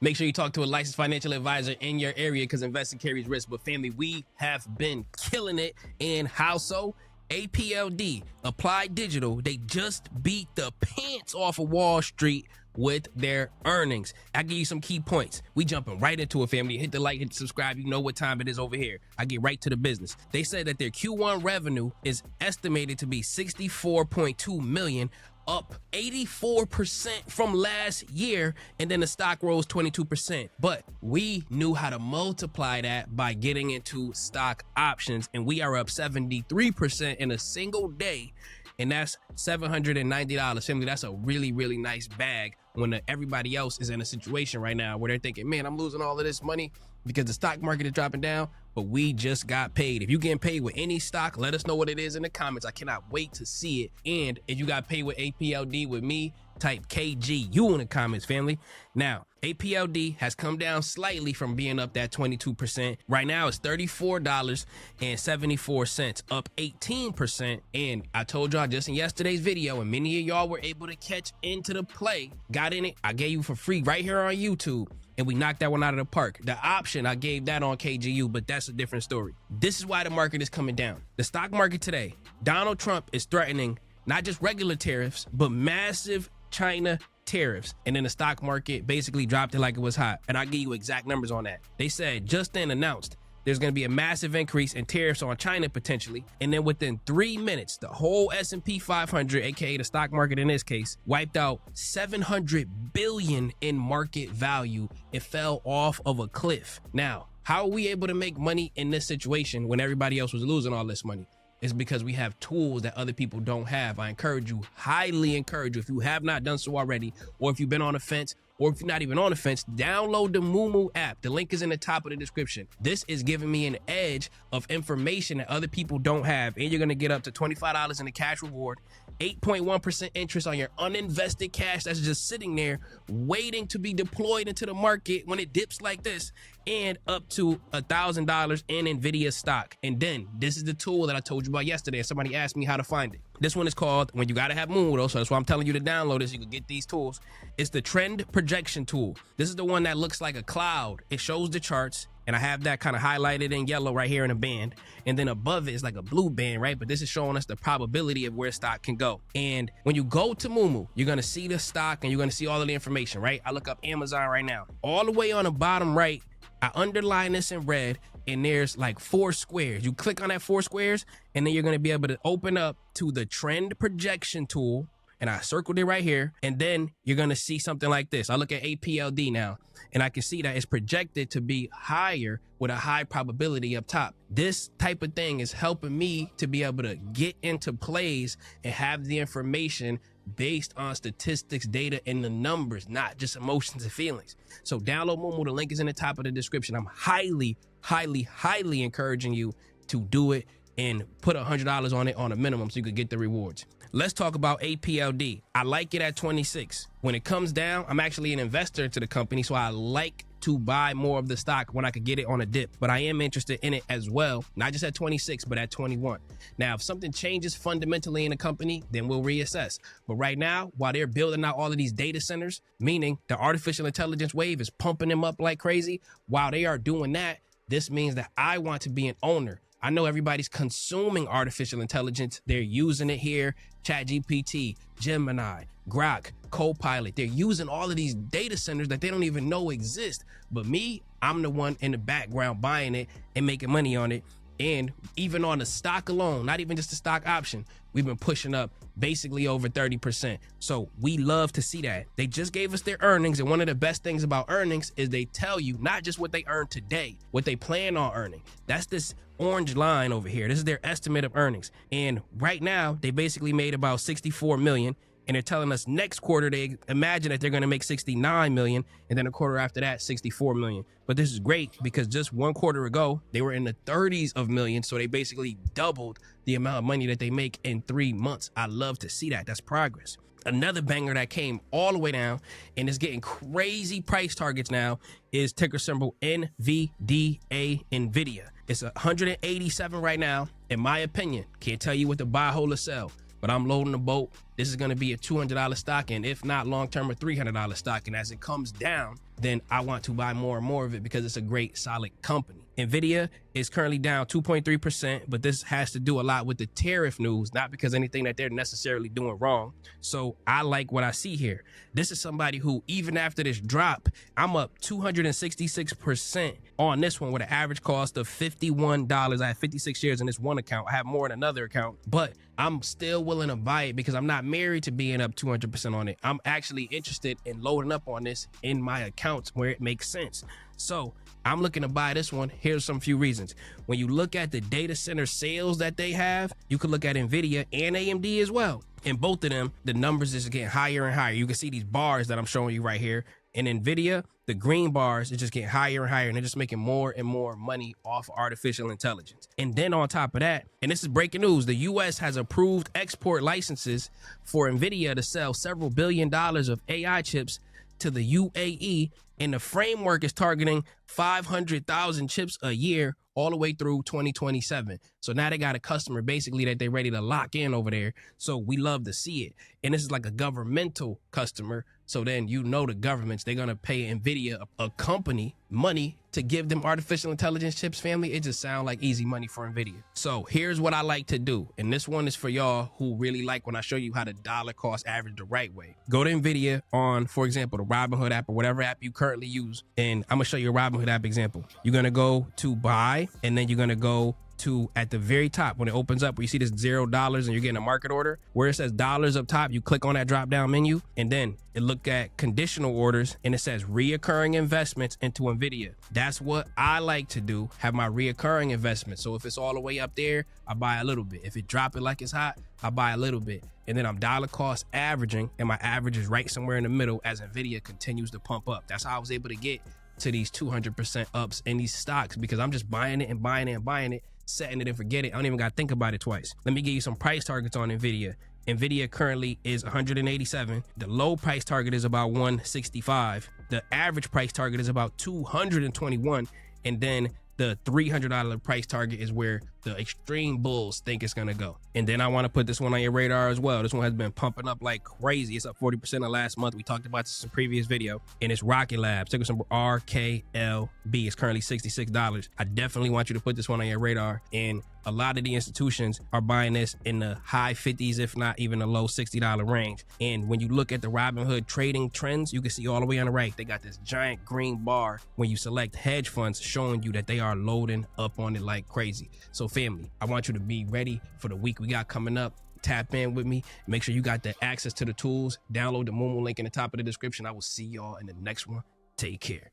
Make sure you talk to a licensed financial advisor in your area because investing carries risk. But family, we have been killing it. And how so? APLD, Applied Digital, they just beat the pants off of Wall Street with their earnings. I give you some key points. We jumping right into it, family. Hit the like, hit the subscribe. You know what time it is over here. I get right to the business. They said that their Q1 revenue is estimated to be $64.2 million, up 84% from last year, and then the stock rose 22%. But we knew how to multiply that by getting into stock options, and we are up 73% in a single day, and that's $790. Family, that's a really, really nice bag when everybody else is in a situation right now where they're thinking, man, I'm losing all of this money because the stock market is dropping down, but we just got paid. If you getting paid with any stock, let us know what it is in the comments. I cannot wait to see it. And if you got paid with APLD with me, type KGU in the comments, family. Now, APLD has come down slightly from being up that 22%. Right now, it's $34.74, up 18%. And I told y'all just in yesterday's video, and many of y'all were able to catch into the play, got in it. I gave you for free right here on YouTube, and we knocked that one out of the park. The option, I gave that on KGU, but that's a different story. This is why the market is coming down. The stock market today, Donald Trump is threatening not just regular tariffs, but massive China tariffs, and then the stock market basically dropped it like it was hot. And I'll give you exact numbers on that. They said just then announced there's going to be a massive increase in tariffs on China potentially, and then within 3 minutes the whole S&P 500, aka the stock market in this case, wiped out 700 billion in market value. It fell off of a cliff. Now, how are we able to make money in this situation when everybody else was losing all this money? Is because we have tools that other people don't have. I encourage you, highly encourage you, if you have not done so already, or if you've been on the fence, or if you're not even on the fence, download the Moomoo app. The link is in the top of the description. This is giving me an edge of information that other people don't have, and you're gonna get up to $25 in the cash reward, 8.1% interest on your uninvested cash that's just sitting there waiting to be deployed into the market when it dips like this, and up to $1,000 in NVIDIA stock. And then this is the tool that I told you about yesterday, and somebody asked me how to find it. This one is called, when you gotta have Moomoo though, so that's why I'm telling you to download this so you can get these tools. It's the trend projection tool. This is the one that looks like a cloud. It shows the charts, and I have that kind of highlighted in yellow right here in a band, and then above it is like a blue band, right? But this is showing us the probability of where stock can go. And when you go to Moomoo, you're gonna see the stock and you're gonna see all of the information, right? I look up Amazon right now. All the way on the bottom right, I underline this in red, and there's like 4 squares. You click on that 4 squares, and then you're gonna be able to open up to the trend projection tool, and I circled it right here, and then you're gonna see something like this. I look at APLD now, and I can see that it's projected to be higher with a high probability up top. This type of thing is helping me to be able to get into plays and have the information based on statistics, data, and the numbers, not just emotions and feelings. So download Moomoo. The link is in the top of the description. I'm highly, highly, highly encouraging you to do it and put $100 on it on a minimum so you could get the rewards. Let's talk about APLD. I like it at 26. When it comes down, I'm actually an investor into the company, so I like to buy more of the stock when I could get it on a dip, but I am interested in it as well, not just at 26, but at 21. Now, if something changes fundamentally in the company, then we'll reassess. But right now, while they're building out all of these data centers, meaning the artificial intelligence wave is pumping them up like crazy, while they are doing that, this means that I want to be an owner. I know everybody's consuming artificial intelligence. They're using it here, ChatGPT, Gemini, Grok, Copilot. They're using all of these data centers that they don't even know exist. But me, I'm the one in the background buying it and making money on it. And even on the stock alone, not even just the stock option, we've been pushing up basically over 30%. So we love to see that. They just gave us their earnings, and one of the best things about earnings is they tell you not just what they earned today, what they plan on earning. That's this orange line over here. This is their estimate of earnings. And right now, they basically made about 64 million. And they're telling us next quarter, they imagine that they're going to make 69 million. And then a quarter after that, 64 million. But this is great because just one quarter ago, they were in the 30s of millions. So they basically doubled the amount of money that they make in 3 months. I love to see that. That's progress. Another banger that came all the way down and is getting crazy price targets now is ticker symbol NVDA, NVIDIA. It's 187 right now. In my opinion, can't tell you what to buy, hold, or sell. but I'm loading the boat. This is going to be a $200 stock, and if not long-term, a $300 stock. And as it comes down, then I want to buy more and more of it because it's a great, solid company. Nvidia is currently down 2.3%, but this has to do a lot with the tariff news, not because anything that they're necessarily doing wrong. So I like what I see here. This is somebody who, even after this drop, I'm up 266% on this one with an average cost of $51. I have 56 shares in this one account. I have more in another account, but I'm still willing to buy it because I'm not married to being up 200% on it. I'm actually interested in loading up on this in my accounts where it makes sense. So I'm looking to buy this one. Here's some few reasons. When you look at the data center sales that they have, you could look at Nvidia and AMD as well. In both of them, the numbers is getting higher and higher. You can see these bars that I'm showing you right here. In Nvidia, the green bars is just getting higher and higher, and they're just making more and more money off artificial intelligence. And then on top of that, and this is breaking news, the US has approved export licenses for Nvidia to sell several $billion of AI chips to the UAE, and the framework is targeting 500,000 chips a year all the way through 2027. So now they got a customer basically that they're ready to lock in over there. So we love to see it. And this is like a governmental customer. So then, you know, the governments, they're going to pay Nvidia, a company, money to give them artificial intelligence chips, family. It just sounds like easy money for Nvidia. So here's what I like to do. And this one is for y'all who really like when I show you how to dollar cost average the right way. Go to Nvidia on, for example, the Robinhood app or whatever app you currently use. And I'm going to show you a Robinhood app example. You're going to go to buy, and then you're going to go to at the very top when it opens up where you see this $0 and you're getting a market order, where it says dollars up top, you click on that drop down menu, and then it look at conditional orders and it says reoccurring investments into Nvidia. That's what I like to do, have my reoccurring investment. So if it's all the way up there, I buy a little bit. If it drop it like it's hot, I buy a little bit. And then I'm dollar cost averaging, and my average is right somewhere in the middle as Nvidia continues to pump up. That's how I was able to get to these 200% ups in these stocks, because I'm just buying it and buying it and buying it, setting it and forget it. I don't even got to think about it twice. Let me give you some price targets on Nvidia. Nvidia currently is 187. The low price target is about 165. The average price target is about 221. And then the $300 price target is where the extreme bulls think it's gonna go. And then I want to put this one on your radar as well. This one has been pumping up like crazy. It's up 40% of last month. We talked about this in a previous video, and it's Rocket Labs. Ticker symbol RKLB. It's currently $66. I definitely want you to put this one on your radar. And a lot of the institutions are buying this in the high 50s, if not even the low $60 range. And when you look at the Robinhood trading trends, you can see all the way on the right, they got this giant green bar when you select hedge funds showing you that they are loading up on it like crazy. So family, I want you to be ready for the week we got coming up. Tap in with me. Make sure you got the access to the tools. Download the Moomoo link in the top of the description. I will see y'all in the next one. Take care.